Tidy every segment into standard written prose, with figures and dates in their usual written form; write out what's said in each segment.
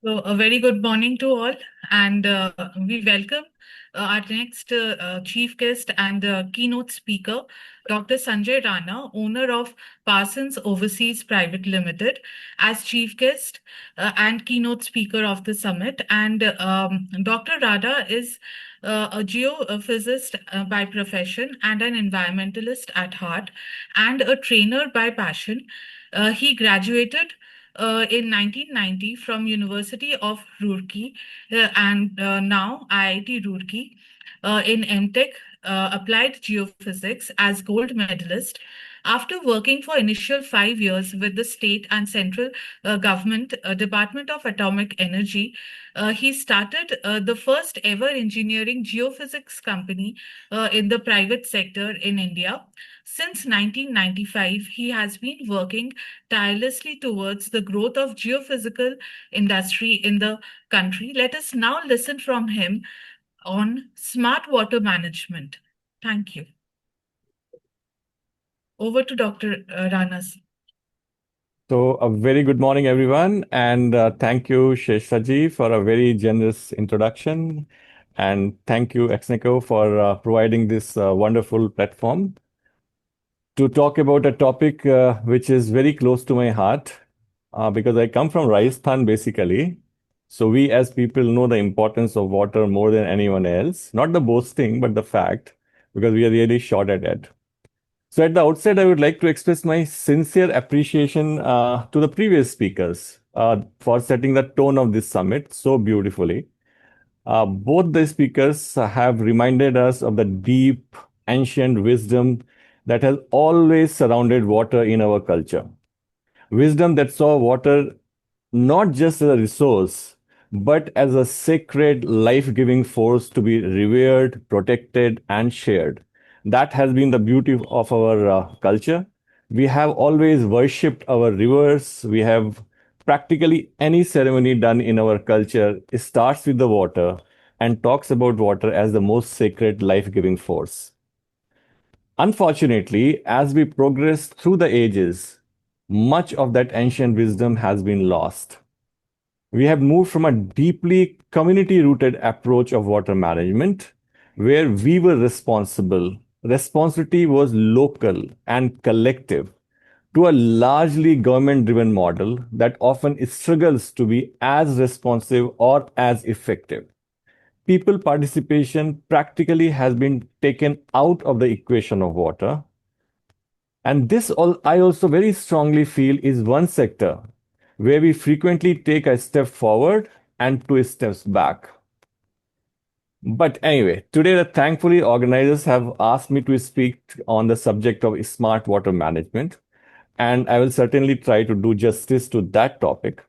So, a very good morning to all, and we welcome our next chief guest and keynote speaker, Dr. Sanjay Rana, owner of Parsons Overseas Private Limited, as chief guest and keynote speaker of the summit. And Dr. Rana is a geophysicist by profession and an environmentalist at heart, and a trainer by passion. He graduated in 1990 from University of Roorkee and now IIT Roorkee in MTech Applied Geophysics as gold medalist. After working for initial 5 years with the state and central government Department of Atomic Energy, he started the first ever engineering geophysics company in the private sector in India. Since 1995, he has been working tirelessly towards the growth of geophysical industry in the country. Let us now listen from him on smart water management. Thank you. Over to Dr. Ranas. So, a very good morning, everyone, and thank you, Sheshaji, for a very generous introduction, and thank you, Exneco, for providing this wonderful platform to talk about a topic which is very close to my heart, because I come from Rajasthan, basically. So, we as people know the importance of water more than anyone else. Not the boasting, but the fact, because we are really short at it. So, at the outset, I would like to express my sincere appreciation to the previous speakers for setting the tone of this summit so beautifully. Both the speakers have reminded us of the deep, ancient wisdom that has always surrounded water in our culture. Wisdom that saw water not just as a resource, but as a sacred, life giving force to be revered, protected, and shared. That has been the beauty of our culture. We have always worshipped our rivers. We have practically any ceremony done in our culture starts with the water and talks about water as the most sacred, life giving force. Unfortunately, as we progress through the ages, much of that ancient wisdom has been lost. We have moved from a deeply community rooted approach of water management, where we were responsible, responsibility was local and collective, to a largely government driven model that often struggles to be as responsive or as effective. People participation practically has been taken out of the equation of water. And this all I also very strongly feel is one sector where we frequently take a step forward and two steps back. But anyway, today, thankfully, organizers have asked me to speak on the subject of smart water management, and I will certainly try to do justice to that topic.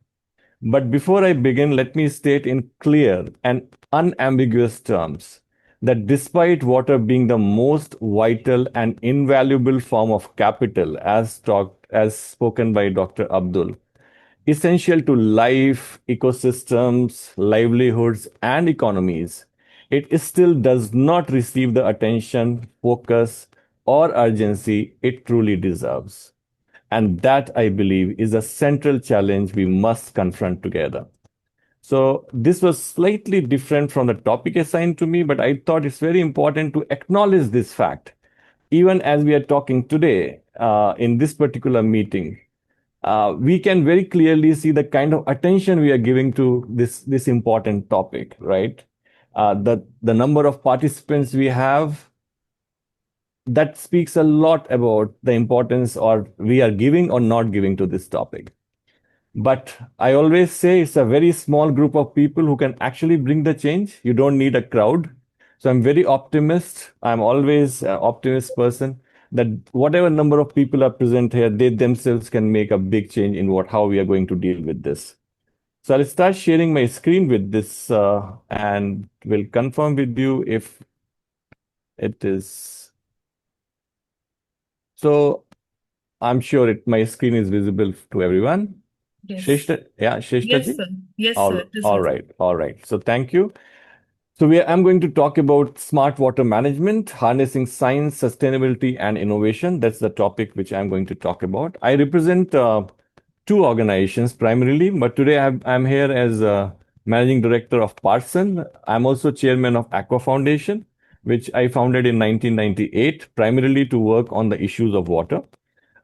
But before I begin, let me state in clear and unambiguous terms that despite water being the most vital and invaluable form of capital, as spoken by Dr. Abdul, essential to life, ecosystems, livelihoods, and economies, it still does not receive the attention, focus, or urgency it truly deserves. And that, I believe, is a central challenge we must confront together. So, this was slightly different from the topic assigned to me, but I thought it's very important to acknowledge this fact. Even as we are talking today in this particular meeting, we can very clearly see the kind of attention we are giving to this important topic, right? The number of participants we have, that speaks a lot about the importance or we are giving or not giving to this topic. But I always say it's a very small group of people who can actually bring the change. You don't need a crowd. So I'm very optimist. I'm always an optimist person that whatever number of people are present here, they themselves can make a big change in how we are going to deal with this. So I'll start sharing my screen with this and will confirm with you if it is. So I'm sure my screen is visible to everyone. Yes. Shrestha, yeah, Yes, Shresthaji? sir. Yes, sir. This All is right, all right. So thank you. So I'm going to talk about smart water management, harnessing science, sustainability, and innovation. That's the topic which I'm going to talk about. I represent two organizations primarily, but today I'm here as a managing director of Parson. I'm also chairman of Aqua Foundation, which I founded in 1998, primarily to work on the issues of water.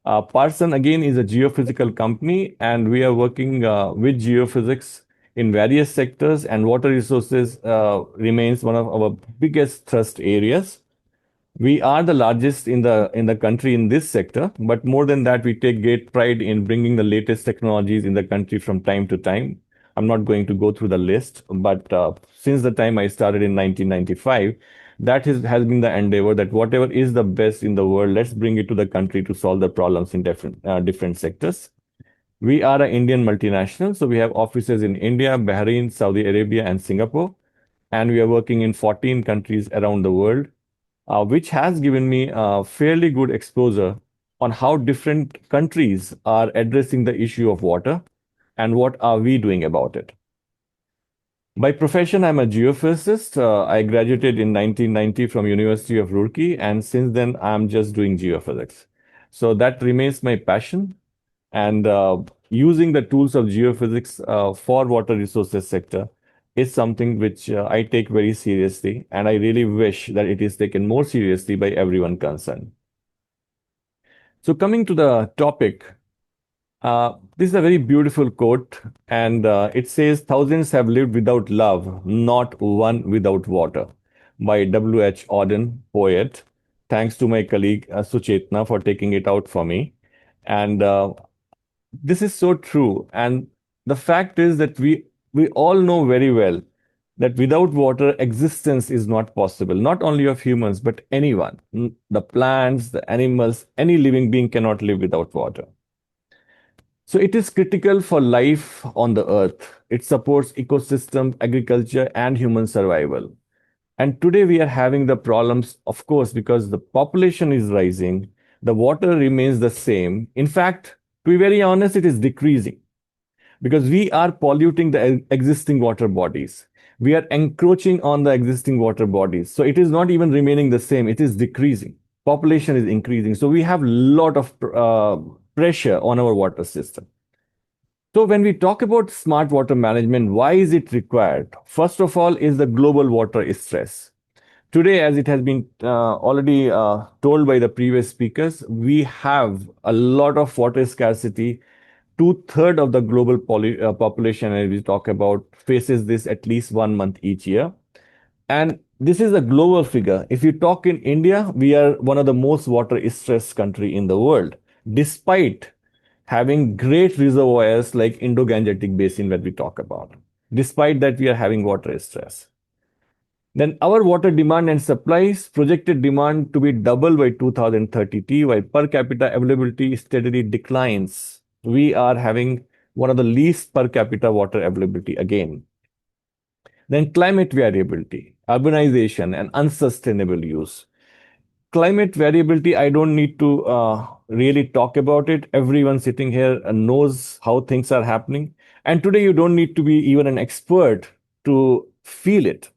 Parson again is a geophysical company, and we are working with geophysics in various sectors, and water resources remains one of our biggest thrust areas. We are the largest in the country in this sector, but more than that, we take great pride in bringing the latest technologies in the country from time to time. I'm not going to go through the list, but since the time I started in 1995, that has been the endeavor that whatever is the best in the world, let's bring it to the country to solve the problems in different sectors. We are an Indian multinational, so we have offices in India, Bahrain, Saudi Arabia, and Singapore, and we are working in 14 countries around the world, which has given me a fairly good exposure on how different countries are addressing the issue of water and what are we doing about it. By profession, I'm a geophysicist. I graduated in 1990 from University of Roorkee, and since then, I'm just doing geophysics. So that remains my passion. And using the tools of geophysics for water resources sector is something which I take very seriously, and I really wish that it is taken more seriously by everyone concerned. So coming to the topic, this is a very beautiful quote, and it says, "Thousands have lived without love, not one without water," by W.H. Auden, poet. Thanks to my colleague Suchetna for taking it out for me. And this is so true. And the fact is that we all know very well that without water, existence is not possible, not only of humans, but anyone. The plants, the animals, any living being cannot live without water. So it is critical for life on the earth. It supports ecosystem, agriculture, and human survival. And today we are having the problems, of course, because the population is rising, the water remains the same. In fact, to be very honest, it is decreasing because we are polluting the existing water bodies. We are encroaching on the existing water bodies. So it is not even remaining the same, it is decreasing. Population is increasing. So we have a lot of pressure on our water system. So when we talk about smart water management, why is it required? First of all, is the global water stress. Today, as it has been already told by the previous speakers, we have a lot of water scarcity. Two-thirds of the global population, as we talk about, faces this at least 1 month each year. And this is a global figure. If you talk in India, we are one of the most water stressed country in the world, despite having great reservoirs like Indo-Gangetic Basin that we talk about. Despite that, we are having water stress. Then our water demand and supplies projected demand to be double by 2030, while per capita availability steadily declines. We are having one of the least per capita water availability again. Then climate variability, urbanization, and unsustainable use. Climate variability, I don't need to really talk about it. Everyone sitting here knows how things are happening. And today, you don't need to be even an expert to feel it.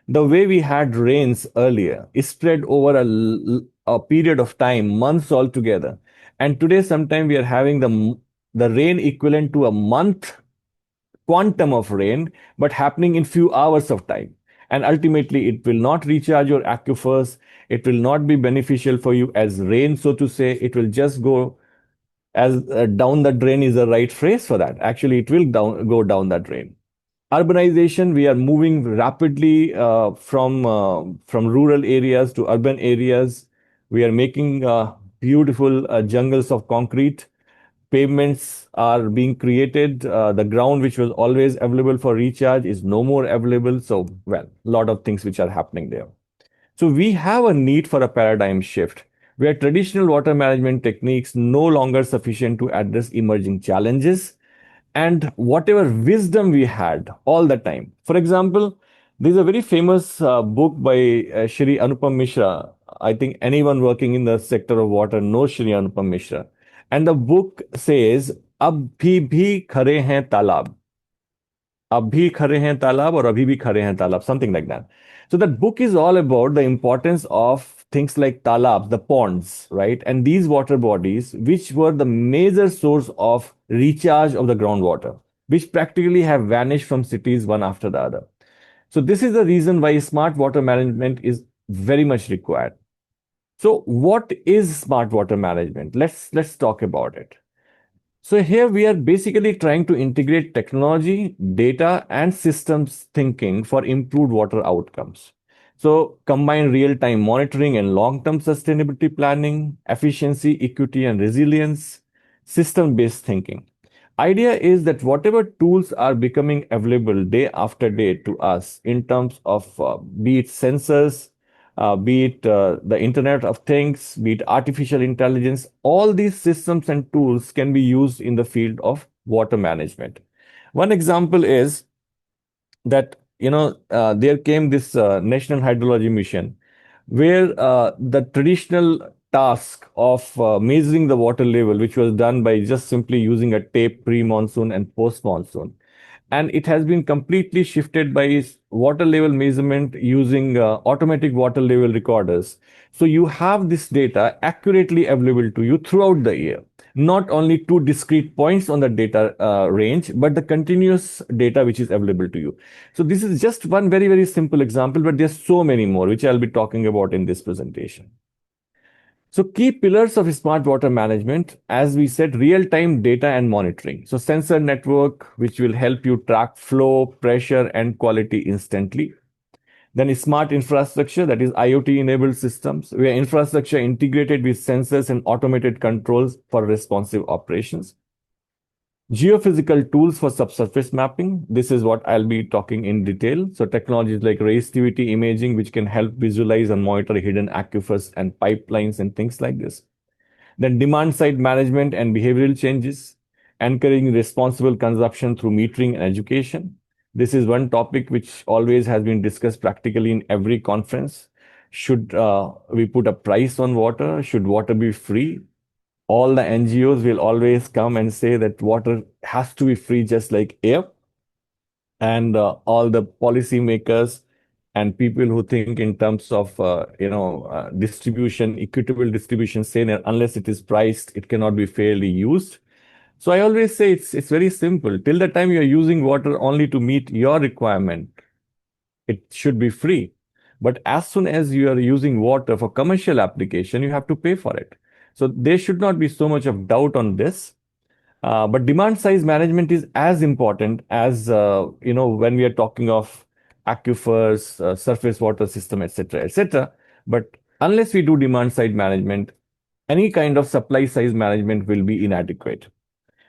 The way we had rains earlier is spread over a period of time, months altogether. And today, sometime we are having the rain equivalent to a month quantum of rain, but happening in few hours of time. And ultimately, it will not recharge your aquifers. It will not be beneficial for you as rain, so to say. It will just go as down the drain is the right phrase for that. Actually, it will go down the drain. Urbanization, we are moving rapidly from rural areas to urban areas. We are making beautiful jungles of concrete. Pavements are being created. The ground which was always available for recharge is no more available. So, well, a lot of things which are happening there. So we have a need for a paradigm shift where traditional water management techniques no longer sufficient to address emerging challenges and whatever wisdom we had all the time. For example, there's a very famous book by Shri Anupam Mishra. I think anyone working in the sector of water knows Shri Anupam Mishra. And the book says, "Ab bhi khare hain talab." अभी खरे हैं तालाब और अभी भी खरे हैं तालाब, something like that. So that book is all about the importance of things like talabs, the ponds, right? And these water bodies, which were the major source of recharge of the groundwater, which practically have vanished from cities one after the other. So this is the reason why smart water management is very much required. So what is smart water management? Let's talk about it. So here we are basically trying to integrate technology, data, and systems thinking for improved water outcomes. So combine real-time monitoring and long-term sustainability planning, efficiency, equity, and resilience, system-based thinking. Idea is that whatever tools are becoming available day after day to us in terms of be it sensors, be it the Internet of Things, be it artificial intelligence, all these systems and tools can be used in the field of water management. One example is that there came this national hydrology mission where the traditional task of measuring the water level, which was done by just simply using a tape pre-monsoon and post-monsoon, and it has been completely shifted by water level measurement using automatic water level recorders. So you have this data accurately available to you throughout the year, not only two discrete points on the data range, but the continuous data which is available to you. So this is just one very, very simple example, but there's so many more, which I'll be talking about in this presentation. So key pillars of smart water management, as we said, real-time data and monitoring. So sensor network, which will help you track flow, pressure, and quality instantly. Then smart infrastructure, that is IoT-enabled systems, where infrastructure integrated with sensors and automated controls for responsive operations. Geophysical tools for subsurface mapping. This is what I'll be talking in detail. So technologies like resistivity imaging, which can help visualize and monitor hidden aquifers and pipelines and things like this. Then demand side management and behavioral changes, encouraging responsible consumption through metering and education. This is one topic which always has been discussed practically in every conference. Should we put a price on water? Should water be free? All the NGOs will always come and say that water has to be free, just like air. And all the policymakers and people who think in terms of distribution, equitable distribution, say that unless it is priced, it cannot be fairly used. So I always say it's very simple. Till the time you're using water only to meet your requirement, it should be free. But as soon as you are using water for commercial application, you have to pay for it. So there should not be so much of doubt on this. But demand size management is as important as when we are talking of aquifers, surface water system, etc., etc. But unless we do demand side management, any kind of supply size management will be inadequate.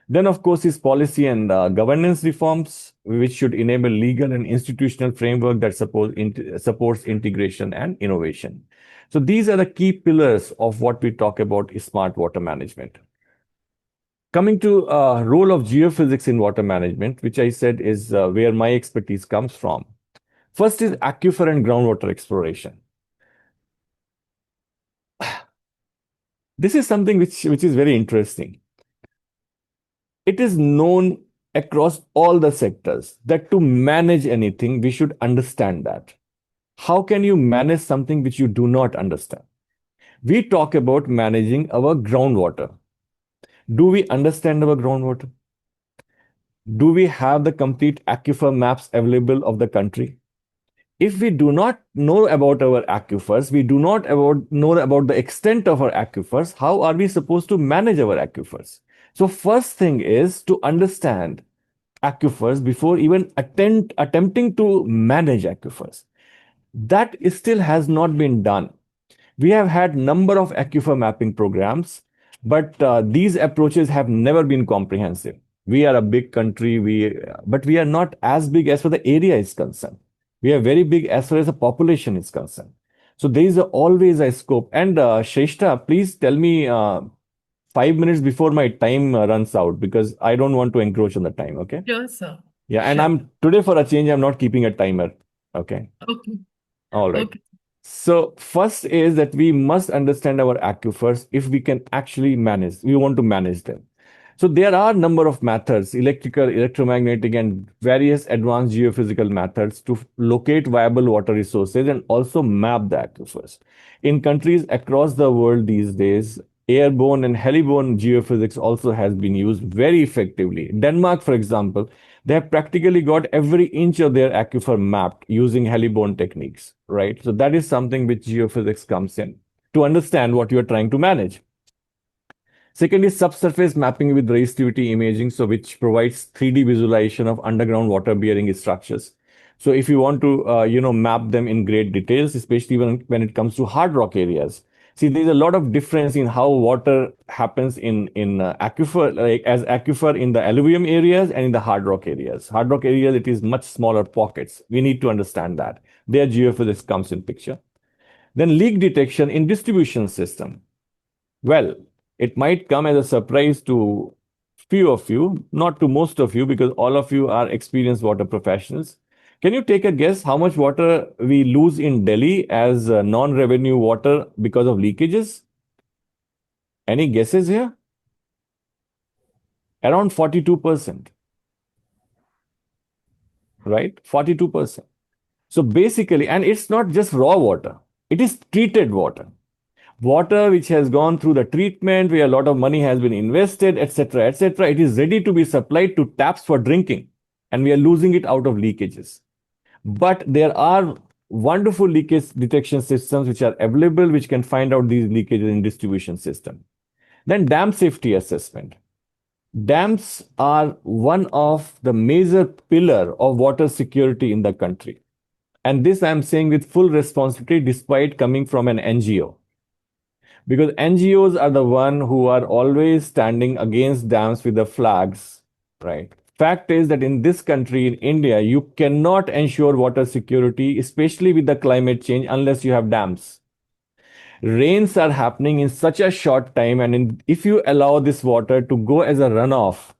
Then, of course, is policy and governance reforms, which should enable legal and institutional framework that supports integration and innovation. So these are the key pillars of what we talk about is smart water management. Coming to role of geophysics in water management, which I said is where my expertise comes from. First is aquifer and groundwater exploration. This is something which is very interesting. It is known across all the sectors that to manage anything, we should understand that. How can you manage something which you do not understand? We talk about managing our groundwater. Do we understand our groundwater? Do we have the complete aquifer maps available of the country? If we do not know about our aquifers, we do not know about the extent of our aquifers, how are we supposed to manage our aquifers? So first thing is to understand aquifers before even attempting to manage aquifers. That still has not been done. We have had number of aquifer mapping programs, but these approaches have never been comprehensive. We are a big country, but we are not as big as far the area is concerned. We are very big as far as the population is concerned. So there is always a scope. And Shrestha, please tell me 5 minutes before my time runs out because I don't want to encroach on the time. Okay. Sure, sir. Yeah. And Sure. I'm today for a change, I'm not keeping a timer. Okay. Okay. All right. Okay. So first is that we must understand our aquifers if we can actually manage. We want to manage them. So there are a number of methods, electrical, electromagnetic, and various advanced geophysical methods to locate viable water resources and also map the aquifers. In countries across the world these days, airborne and heliborne geophysics also has been used very effectively. Denmark, for example, they have practically got every inch of their aquifer mapped using heliborne techniques, right? So that is something which geophysics comes in to understand what you are trying to manage. Second is subsurface mapping with resistivity imaging, so which provides 3D visualization of underground water-bearing structures. So if you want to, map them in great details, especially when it comes to hard rock areas. See, there's a lot of difference in how water happens in aquifer, like as aquifer in the alluvium areas and in the hard rock areas. Hard rock areas, it is much smaller pockets. We need to understand that. There, geophysics comes in picture. Then leak detection in distribution system. Well, it might come as a surprise to few of you, not to most of you, because all of you are experienced water professionals. Can you take a guess how much water we lose in Delhi as non-revenue water because of leakages? Any guesses here? Around 42%, right? 42%. So basically, and it's not just raw water, it is treated water. Water which has gone through the treatment, where a lot of money has been invested, etc., etc. It is ready to be supplied to taps for drinking, and we are losing it out of leakages. But there are wonderful leakage detection systems which are available, which can find out these leakages in distribution system. Then dam safety assessment. Dams are one of the major pillar of water security in the country. And this I am saying with full responsibility, despite coming from an NGO, because NGOs are the one who are always standing against dams with the flags, right? Fact is that in this country, in India, you cannot ensure water security, especially with the climate change, unless you have dams. Rains are happening in such a short time, and if you allow this water to go as a runoff,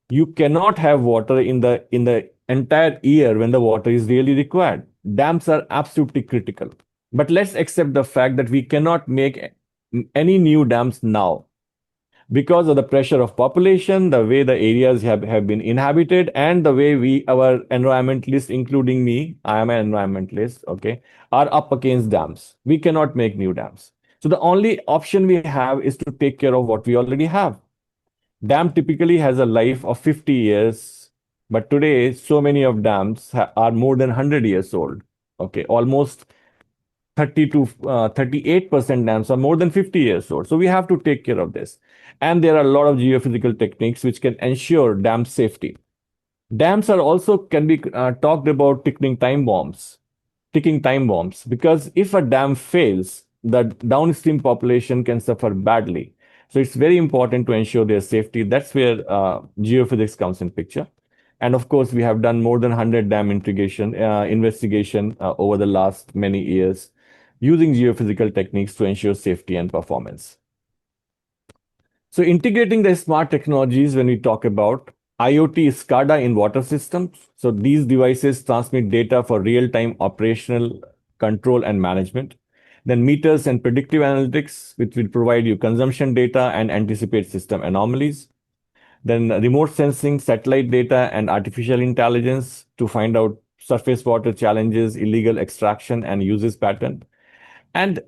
you cannot have water in the entire year when the water is really required. Dams are absolutely critical. But let's accept the fact that we cannot make any new dams now because of the pressure of population, the way the areas have been inhabited, and the way our environmentalists, including me, I am an environmentalist, okay, are up against dams. We cannot make new dams. So the only option we have is to take care of what we already have. Dam typically has a life of 50 years, but today so many of dams are more than 100 years old. Okay, almost 30 to 38% dams are more than 50 years old. So we have to take care of this. And there are a lot of geophysical techniques which can ensure dam safety. Dams are also can be talked about ticking time bombs, because if a dam fails, the downstream population can suffer badly. So it's very important to ensure their safety. That's where geophysics comes in picture. And of course, we have done more than 100 dam investigation over the last many years using geophysical techniques to ensure safety and performance. So integrating the smart technologies, when we talk about IoT SCADA in water systems. So these devices transmit data for real-time operational control and management. Then meters and predictive analytics, which will provide you consumption data and anticipate system anomalies. Then remote sensing, satellite data, and artificial intelligence to find out surface water challenges, illegal extraction, and uses pattern. And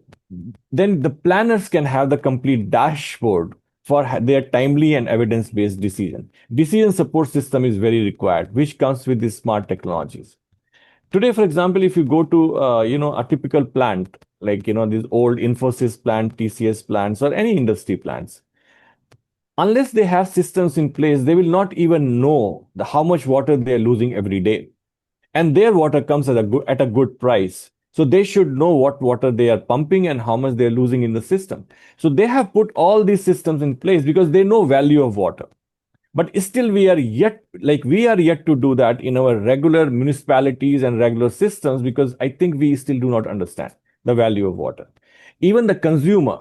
then the planners can have the complete dashboard for their timely and evidence-based decision. Decision support system is very required, which comes with these smart technologies. Today, for example, if you go to a typical plant, like these old Infosys plant, TCS plants, or any industry plants, unless they have systems in place, they will not even know how much water they are losing every day. And their water comes at a good price. So they should know what water they are pumping and how much they are losing in the system. So they have put all these systems in place because they know value of water. But still we are yet to do that in our regular municipalities and regular systems, because I think we still do not understand the value of water. Even the consumer,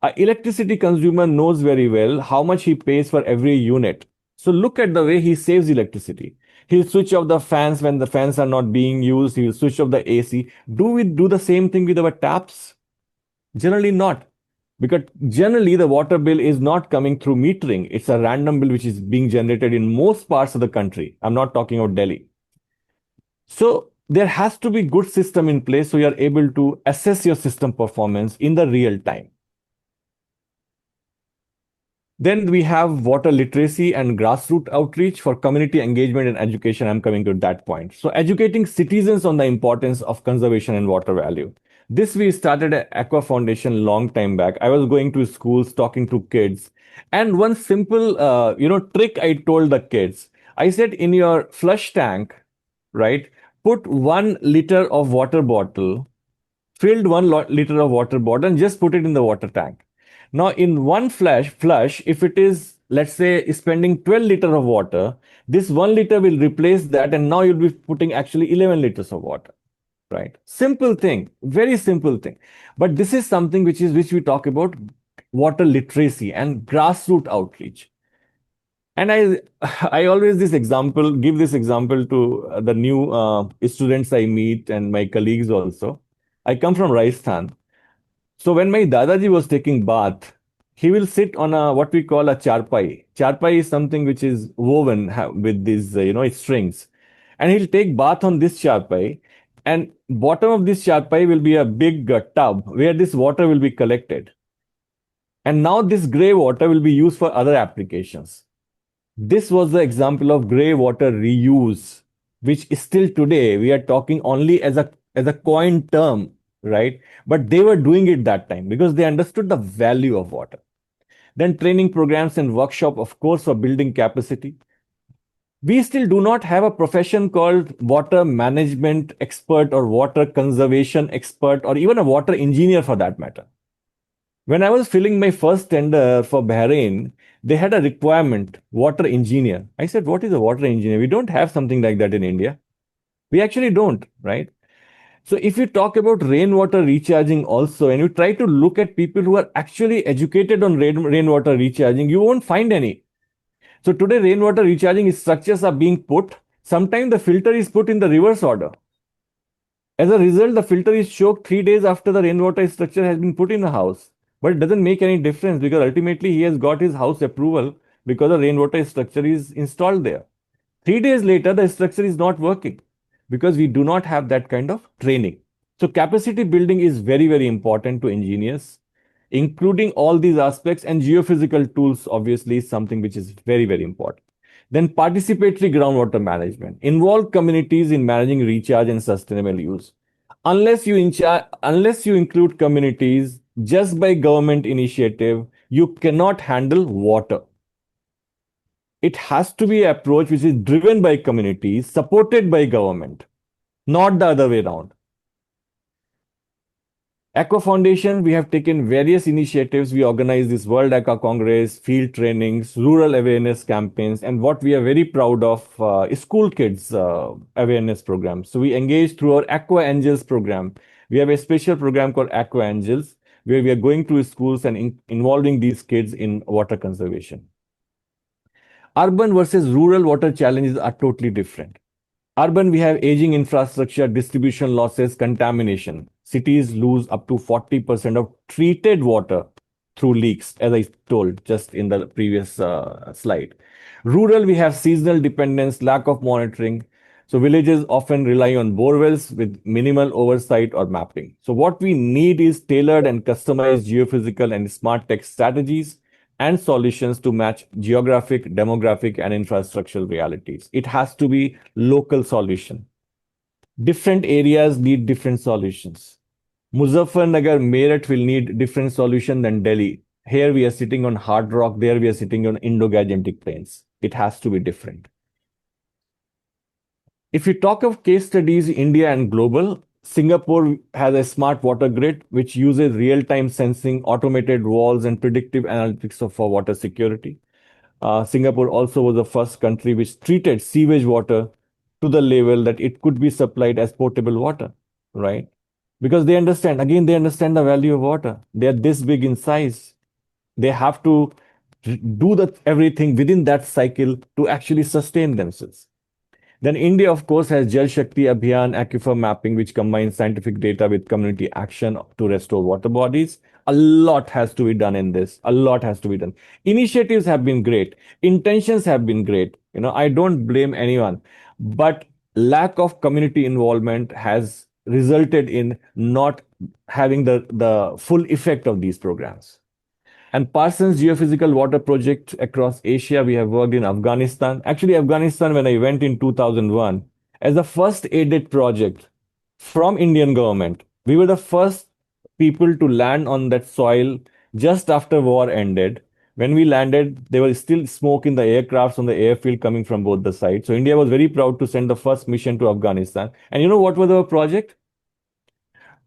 an electricity consumer knows very well how much he pays for every unit. So look at the way he saves electricity. He'll switch off the fans when the fans are not being used. He'll switch off the AC. Do we do the same thing with our taps? Generally not. Because generally the water bill is not coming through metering. It's a random bill which is being generated in most parts of the country. I'm not talking about Delhi. So there has to be good system in place so you are able to assess your system performance in the real time. Then we have water literacy and grassroots outreach for community engagement and education. I'm coming to that point. So educating citizens on the importance of conservation and water value. This we started at Aqua Foundation long time back. I was going to schools, talking to kids, and one simple, trick I told the kids. I said, in your flush tank, right, put 1 liter of water bottle, filled 1 liter of water bottle, and just put it in the water tank. Now, in one flush, if it is, let's say, spending 12 liter of water, this 1 liter will replace that, and now you'll be putting actually 11 liters of water. Right? Simple thing, very simple thing. But this is something which we talk about water literacy and grassroots outreach. And I always give this example to the new students I meet and my colleagues also. I come from Rajasthan. So when my Dadaji was taking bath, he will sit on a what we call a charpai. Charpai is something which is woven with these strings, and he'll take bath on this charpai. And bottom of this charpai will be a big tub where this water will be collected. And now this gray water will be used for other applications. This was the example of gray water reuse, which still today we are talking only as a coined term, right? But they were doing it that time because they understood the value of water. Then training programs and workshop, of course, for building capacity. We still do not have a profession called water management expert or water conservation expert or even a water engineer for that matter. When I was filling my first tender for Bahrain, they had a requirement, water engineer. I said, what is a water engineer? We don't have something like that in India. We actually don't, right? So if you talk about rainwater recharging also, and you try to look at people who are actually educated on rainwater recharging, you won't find any. So today rainwater recharging structures are being put. Sometimes the filter is put in the reverse order. As a result, the filter is choked 3 days after the rainwater structure has been put in the house. But it doesn't make any difference because ultimately he has got his house approval because the rainwater structure is installed there. 3 days later, the structure is not working because we do not have that kind of training. So capacity building is very, very important to engineers, including all these aspects, and geophysical tools obviously is something which is very, very important. Then participatory groundwater management. Involve communities in managing recharge and sustainable use. Unless you include communities just by government initiative, you cannot handle water. It has to be an approach which is driven by communities, supported by government, not the other way around. Aqua Foundation, we have taken various initiatives. We organize this World Aqua Congress, field trainings, rural awareness campaigns, and what we are very proud of is school kids awareness programs. So we engage through our Aqua Angels program. We have a special program called Aqua Angels, where we are going to schools and involving these kids in water conservation. Urban versus rural water challenges are totally different. Urban, we have aging infrastructure, distribution losses, contamination. Cities lose up to 40% of treated water through leaks, as I told just in the previous slide. Rural, we have seasonal dependence, lack of monitoring. So villages often rely on bore wells with minimal oversight or mapping. So what we need is tailored and customized geophysical and smart tech strategies and solutions to match geographic, demographic, and infrastructural realities. It has to be local solution. Different areas need different solutions. Muzaffarnagar, Meerut will need different solution than Delhi. Here we are sitting on hard rock, there we are sitting on Indo-Gangetic plains. It has to be different. If we talk of case studies, India and global, Singapore has a smart water grid which uses real-time sensing, automated walls, and predictive analytics for water security. Singapore also was the first country which treated sewage water to the level that it could be supplied as potable water, right? Because they understand the value of water. They are this big in size. They have to do everything within that cycle to actually sustain themselves. Then India, of course, has Jal Shakti Abhiyan aquifer mapping, which combines scientific data with community action to restore water bodies. A lot has to be done in this. A lot has to be done. Initiatives have been great. Intentions have been great. I don't blame anyone, but lack of community involvement has resulted in not having the full effect of these programs. And Parsons Geophysical Water Project across Asia, we have worked in Afghanistan. Actually, Afghanistan, when I went in 2001, as the first aided project from Indian government, we were the first people to land on that soil just after war ended. When we landed, there was still smoke in the aircrafts on the airfield coming from both the sides. So India was very proud to send the first mission to Afghanistan. And you know what was our project?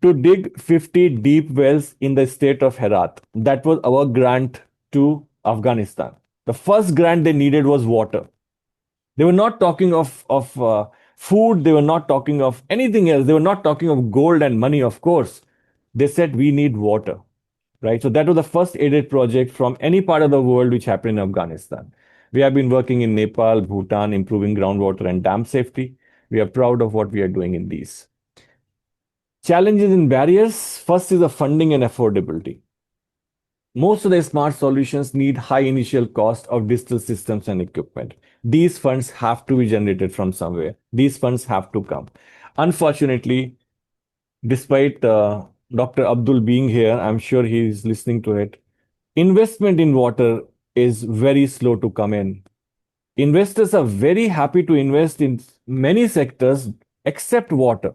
To dig 50 deep wells in the state of Herat. That was our grant to Afghanistan. The first grant they needed was water. They were not talking of food. They were not talking of anything else. They were not talking of gold and money, of course. They said, we need water, right? So that was the first aided project from any part of the world which happened in Afghanistan. We have been working in Nepal, Bhutan, improving groundwater and dam safety. We are proud of what we are doing in these. Challenges and barriers. First is the funding and affordability. Most of the smart solutions need high initial cost of digital systems and equipment. These funds have to be generated from somewhere. These funds have to come. Unfortunately, despite Dr. Abdul being here, I'm sure he is listening to it. Investment in water is very slow to come in. Investors are very happy to invest in many sectors except water.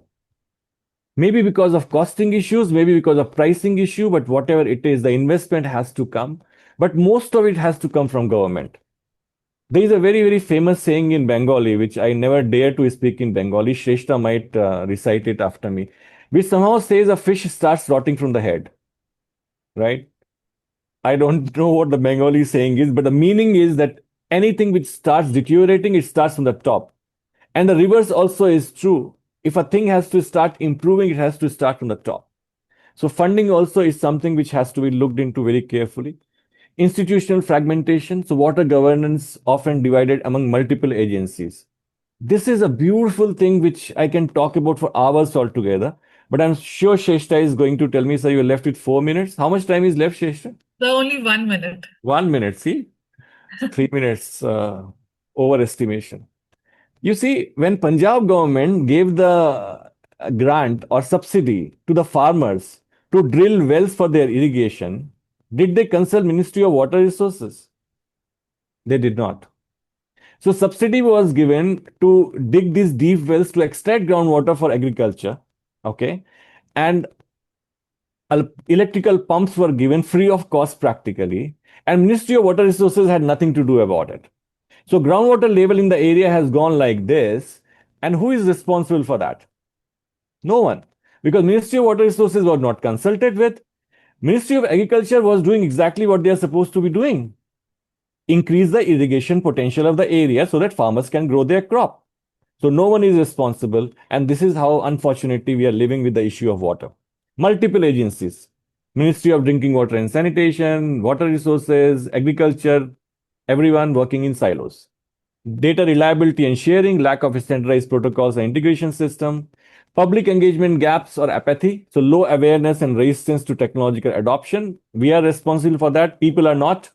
Maybe because of costing issues, maybe because of pricing issue, but whatever it is, the investment has to come. But most of it has to come from government. There is a very, very famous saying in Bengali, which I never dare to speak in Bengali. Shrestha might recite it after me, which somehow says a fish starts rotting from the head, right? I don't know what the Bengali saying is, but the meaning is that anything which starts deteriorating, it starts from the top. And the reverse also is true. If a thing has to start improving, it has to start from the top. So funding also is something which has to be looked into very carefully. Institutional fragmentation. So water governance often divided among multiple agencies. This is a beautiful thing which I can talk about for hours altogether. But I'm sure Sheshta is going to tell me, sir, you're left with 4 minutes. How much time is left, Sheshta? So only 1 minute. 1 minute, see? 3 minutes overestimation. You see, when Punjab government gave the grant or subsidy to the farmers to drill wells for their irrigation, did they consult Ministry of Water Resources? They did not. So subsidy was given to dig these deep wells to extract groundwater for agriculture, okay? And electrical pumps were given free of cost practically, and Ministry of Water Resources had nothing to do about it. So groundwater level in the area has gone like this. And who is responsible for that? No one. Because Ministry of Water Resources was not consulted with. Ministry of Agriculture was doing exactly what they are supposed to be doing. Increase the irrigation potential of the area so that farmers can grow their crop. So no one is responsible. And this is how, unfortunately, we are living with the issue of water. Multiple agencies. Ministry of Drinking Water and Sanitation, Water Resources, Agriculture, everyone working in silos. Data reliability and sharing, lack of standardized protocols and integration system, public engagement gaps or apathy, so low awareness and resistance to technological adoption. We are responsible for that. People are not.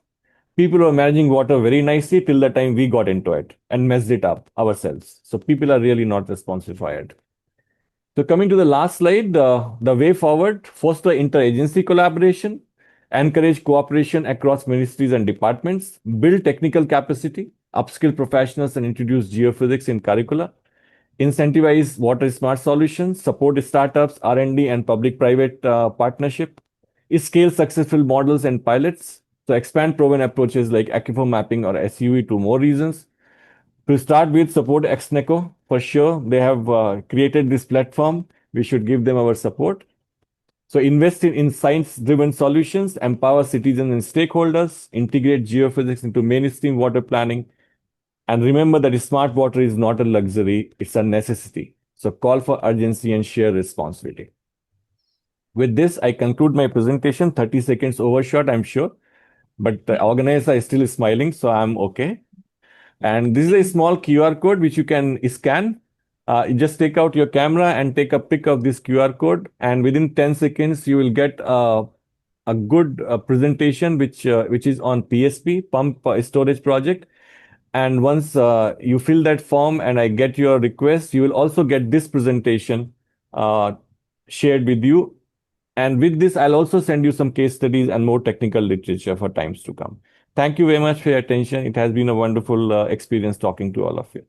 People were managing water very nicely till the time we got into it and messed it up ourselves. So people are really not responsible for it. So coming to the last slide, the way forward, foster interagency collaboration, encourage cooperation across ministries and departments, build technical capacity, upskill professionals and introduce geophysics in curricula, incentivize water smart solutions, support startups, R&D and public-private partnership, scale successful models and pilots, so expand proven approaches like aquifer mapping or SUV to more regions. To start with, support Exneco for sure. They have created this platform. We should give them our support. So invest in science-driven solutions, empower citizens and stakeholders, integrate geophysics into mainstream water planning, and remember that smart water is not a luxury, it's a necessity. So call for urgency and share responsibility. With this, I conclude my presentation. 30 seconds overshot, I'm sure. But the organizer is still smiling, so I'm okay. And this is a small QR code which you can scan. You just take out your camera and take a pic of this QR code. And within 10 seconds, you will get a a good presentation which is on PSP, pump storage project. And once you fill that form and I get your request, you will also get this presentation uh, shared with you. And with this, I'll also send you some case studies and more technical literature for times to come. Thank you very much for your attention. It has been a wonderful experience talking to all of you.